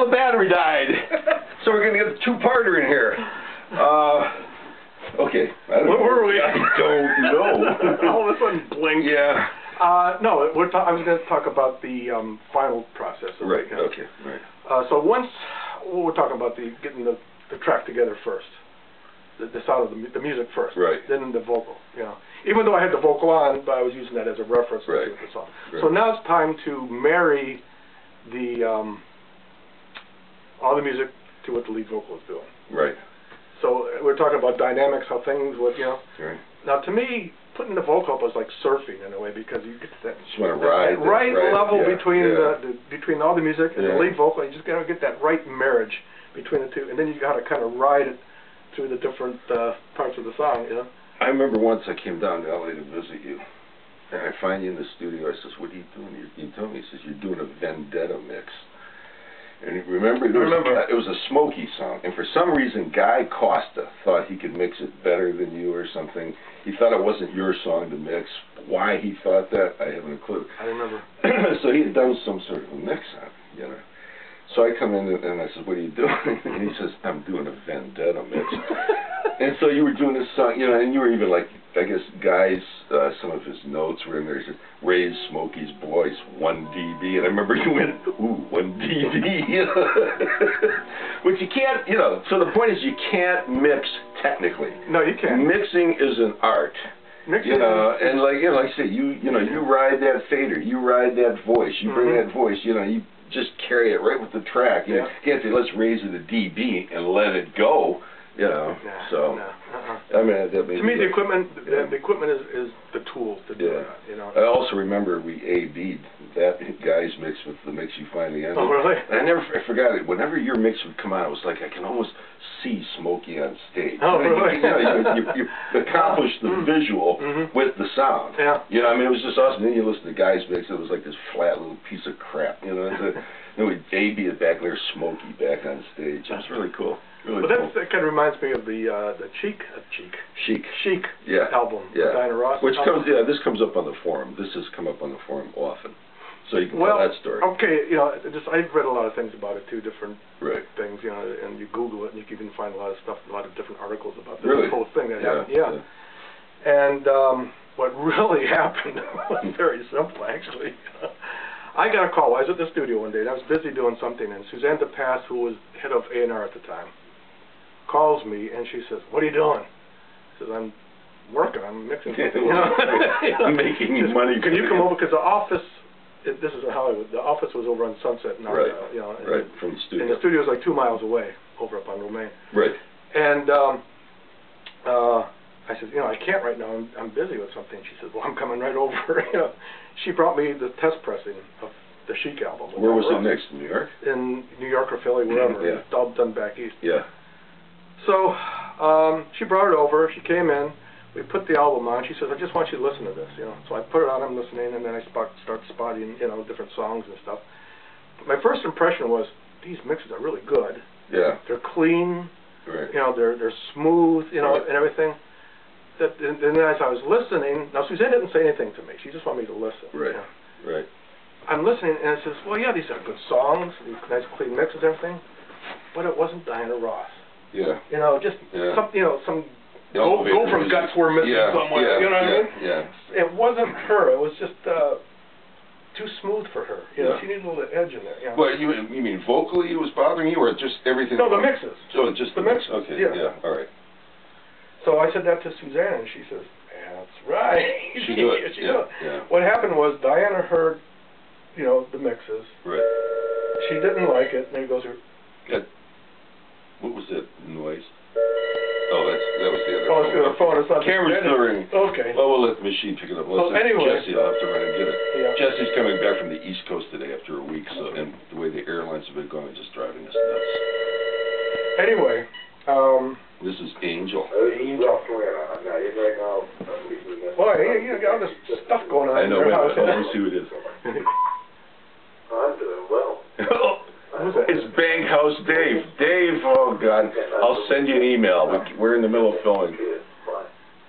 the battery died. So we're going to get the two-parter in here. Okay. Where were we? I don't know. All of a sudden, blink. Yeah. No, I was going to talk about the final process. Right. Okay. Right. So once we're talking about getting the track together first, the sound of the music first, right? Then the vocal. You know, even though I had the vocal on, but I was using that as a reference to the song. Right. So now it's time to marry the all the music to what the lead vocal is doing. Right. So we're talking about dynamics, how things would, you know. Right. Now, to me, putting the vocal up was like surfing in a way, because you get that right level between all the music and the lead vocal. You just got to get that right marriage between the two, and then you got to kind of ride it through the different parts of the song, you know. I remember once I came down to LA to visit you, and I find you in the studio. I says, "What are you doing?" You told me, he says, "You're doing a Vendetta mix." And remember, it was a Smokey song, and for some reason, Guy Costa thought he could mix it better than you or something. He thought it wasn't your song to mix. Why he thought that, I haven't a clue. I remember. So he had done some sort of a mix on it, you know. So I come in and I said, "What are you doing?" And he says, "I'm doing a Vendetta mix." And so you were doing this song, you know, and you were even like, I guess, Guy's, some of his notes were in there. He said, "Raise Smokey's voice 1 dB." And I remember you went, "Ooh, 1 dB." Which you can't, you know, so the point is you can't mix technically. No, you can't. Mixing is an art. Mixing, you know, and like I say, you ride that fader, you ride that voice, you bring that voice, you know, you just carry it right with the track. You can't say, "Let's raise it a dB and let it go." You know, I mean, to me, the equipment, the equipment is the tools to do that. You know. I also remember we A/B'd that Guy's mix with the mix you finally ended. Oh, really? And I forgot it. Whenever your mix would come on, it was like I can almost see Smokey on stage. Oh, really? You accomplished the visual with the sound. Yeah. You know, I mean, it was just awesome. Then you listen to Guy's mix, it was like this flat little piece of crap. You know, then we'd A/B it back, and there's Smokey back on stage. It was really cool. Really cool. That kind of reminds me of the Chic album, Diana Ross. Which this comes up on the forum. This has come up on the forum often, so you can tell that story. Okay, you know, I've read a lot of things about it too, different things, you know, and you Google it and you can even find a lot of stuff, a lot of different articles about this whole thing that happened. Yeah. And what really happened was very simple, actually. I got a call. I was at the studio one day, and I was busy doing something, and Suzanne DePass, who was head of A&R at the time, calls me, and she says, "What are you doing?" I says, "I'm working. I'm mixing something." You know? I'm making money. Can you come over? Because the office, this is in Hollywood, the office was over on Sunset. Now, you know, from the studio. And the studio was like 2 miles away, over up on Romaine. Right. And I said, "You know, I can't right now. I'm busy with something." She said, "Well, I'm coming right over." You know, she brought me the test pressing of the Chic album. Where was it next? In New York? In New York or Philly, wherever. It's all done back east. Yeah. So she brought it over. She came in. We put the album on. She says, "I just want you to listen to this." You know. So I put it on. I'm listening, and then I start spotting, you know, different songs and stuff. But my first impression was, these mixes are really good. Yeah. They're clean. Right. You know, they're smooth. You know, and everything. And then as I was listening, now Suzanne didn't say anything to me. She just wanted me to listen. Right. You know. Right. I'm listening, and I says, "Well, yeah, these are good songs, these nice clean mixes, and everything." But it wasn't Diana Ross. Yeah. You know, just some, you know, some gopher guts were missing somewhere. You know what I mean? Yeah. It wasn't her. It was just too smooth for her. You know, she needed a little edge in there. You know? Well, you mean vocally it was bothering you, or just everything? No, the mixes. Oh, just the mixes. Okay. Yeah. All right. So I said that to Suzanne, and she says, "That's right." She knew it. Yeah. What happened was Diana heard, you know, the mixes. Right. She didn't like it, and it goes. What was that noise? Oh, that was the other. Oh, it's the other phone. It's not camera's still ringing. Okay. Well, we'll let the machine pick it up. Well, anyway, Jesse, I'll have to run and get it. Yeah. Jesse's coming back from the East Coast today after a week, so and the way the airlines have been going is just driving us nuts. Anyway, this is Angel. Angel. Boy, you got all this stuff going on. I know. In your house. Let me see who it is. I'm doing well. Who's that? It's Bankhouse Dave. Dave, oh God, I'll send you an email. We're in the middle of filming.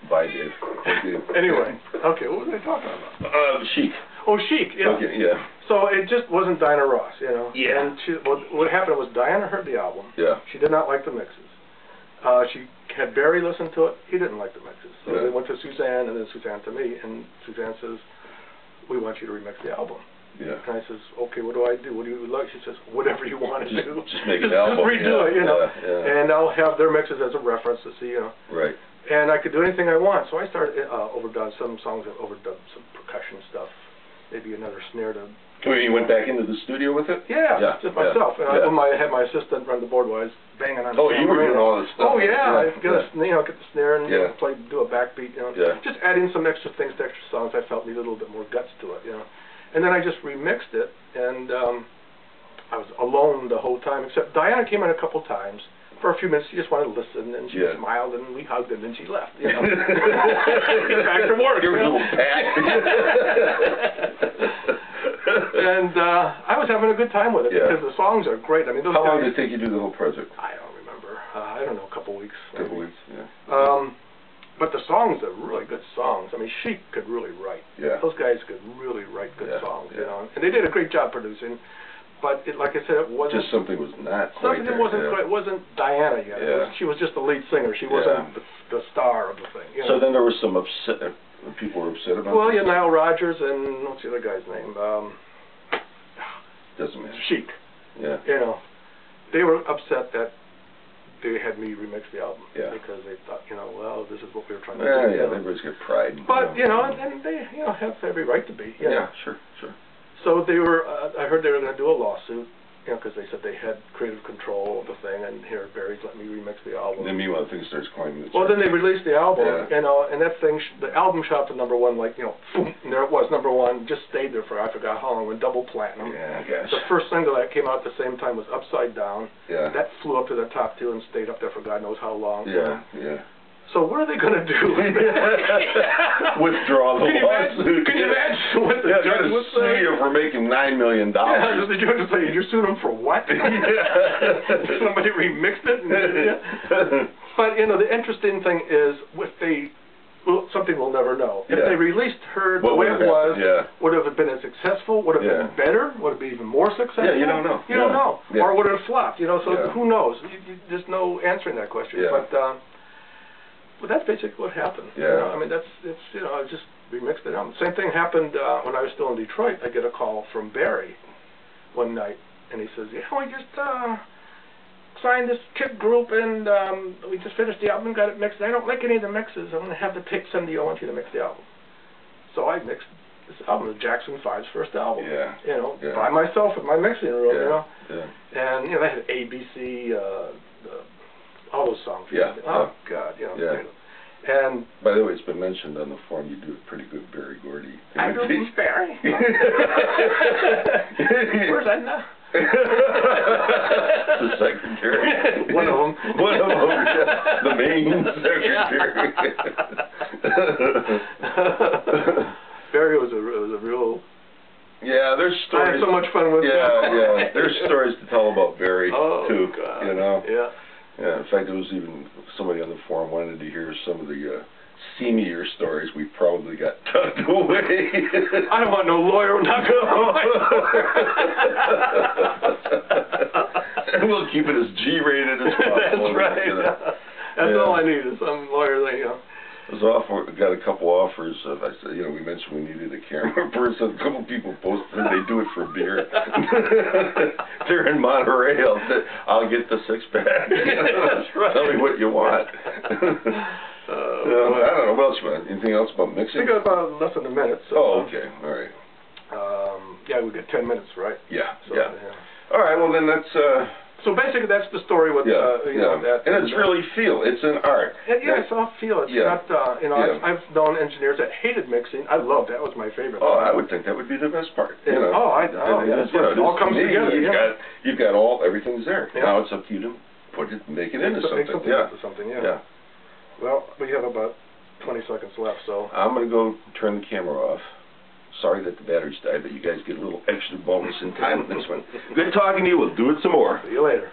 Bye, Dave. Anyway, okay, what was I talking about? Chic. Oh, Chic, yeah. Okay, yeah. So it just wasn't Diana Ross, you know. Yeah. And what happened was Diana heard the album. Yeah. She did not like the mixes. She had Barry listen to it. He didn't like the mixes. So they went to Suzanne, and then Suzanne to me, and Suzanne says, "We want you to remix the album." Yeah. And I says, "Okay, what do I do? What do you like?" She says, "Whatever you want to do. Just make an album. Just redo it, you know." Yeah. And I'll have their mixes as a reference to see, you know. Right. And I could do anything I want. So I started overdub some songs. I overdubbed some percussion stuff. Maybe another snare to. You went back into the studio with it? Yeah, just myself. And I had my assistant run the board while I was banging on. Oh, you were doing all this stuff. Oh yeah, I get the snare and do a backbeat. You know, just adding some extra things to extra songs I felt needed a little bit more guts to it. You know, and then I just remixed it, and I was alone the whole time. Except Diana came in a couple times. For a few minutes, she just wanted to listen, and she smiled, and we hugged, and then she left. You know, back to work. Give her a little pat. And I was having a good time with it because the songs are great. I mean, how long did it take you to do the whole project? I don't remember. I don't know, a couple weeks. Couple weeks, yeah. But the songs are really good songs. I mean, she could really write. Yeah. Those guys could really write good songs, you know. And they did a great job producing. But like I said, it wasn't. Just something was not quite something there. wasn't quite. It wasn't Diana yet. She was just the lead singer. She wasn't the star of the thing. You know? So then there was some upset. People were upset about. Well, Nile Rodgers and what's the other guy's name? Doesn't matter. Chic. Yeah. You know, they were upset that they had me remix the album because they thought, well, this is what we were trying to do. Yeah, everybody's got pride. But and they, have every right to be. You know? Sure. So they were. I heard they were going to do a lawsuit, because they said they had creative control of the thing, and here Barry's let me remix the album. And then meanwhile, the thing starts climbing the charts. Well, then they released the album, and that thing, the album shot to #1, like, boom, and there it was, #1, just stayed there for I forgot how long, went double platinum. Yeah, I guess. The first single that came out at the same time was Upside Down. Yeah. That flew up to the top 2 and stayed up there for God knows how long. Yeah. So what are they going to do? Withdraw the lawsuit. Can you imagine what the judge would say? Sue you for making $9 million. Yeah, the judge would say, you're suing them for what? Somebody remixed it? But, the interesting thing is, something we'll never know. If they released her the way it was, would it have been as successful? Would it have been better? Would it be even more successful? Yeah, you don't know. You don't know. Or would it have flopped? So who knows? There's no answering that question. But that's basically what happened. Yeah. I mean, I just remixed it out. Same thing happened when I was still in Detroit. I get a call from Barry one night, and he says, we just signed this kid group, and we just finished the album, got it mixed. I don't like any of the mixes. I'm going to have the tape send to you. I want you to mix the album. So I mixed this album, Jackson 5's first album. By myself in my mixing room, And, they had ABC, all those songs. Oh, God, And by the way, it's been mentioned on the forum you do a pretty good Barry Gordy. I do Barry? Where's that now? The secretary. One of them. The main secretary. Barry was a real... Yeah, there's stories. I had so much fun with him. Yeah. There's stories to tell about Barry, too. God. Yeah, in fact, there was even somebody on the forum wanted to hear some of the seamier stories. We probably got tucked away. I don't want no lawyer knocking on my door. We'll keep it as G-rated as possible. That's right. That's all I need is some lawyer thing, Got a couple offers. I said, we mentioned we needed a camera person. A couple people posted they do it for beer. They're in Monterey. I'll get the 6-pack. That's right. Tell me what you want. I don't know. What else you want? Anything else about mixing? We got about less than a minute. So, okay. All right. We got 10 minutes, right? Yeah. All right. Well, then that's. So basically, that's the story with that. And it's really feel. It's an art. It's all feel. It's not. I've known engineers that hated mixing. I loved that. Was my favorite. Oh, I would think that would be the best part. It all comes together. You've got everything's there. Now it's up to you to make it into something. Yeah. Well, we have about 20 seconds left, so I'm going to go turn the camera off. Sorry that the batteries died, but you guys get a little extra bonus in time on this one. Good talking to you. We'll do it some more. See you later.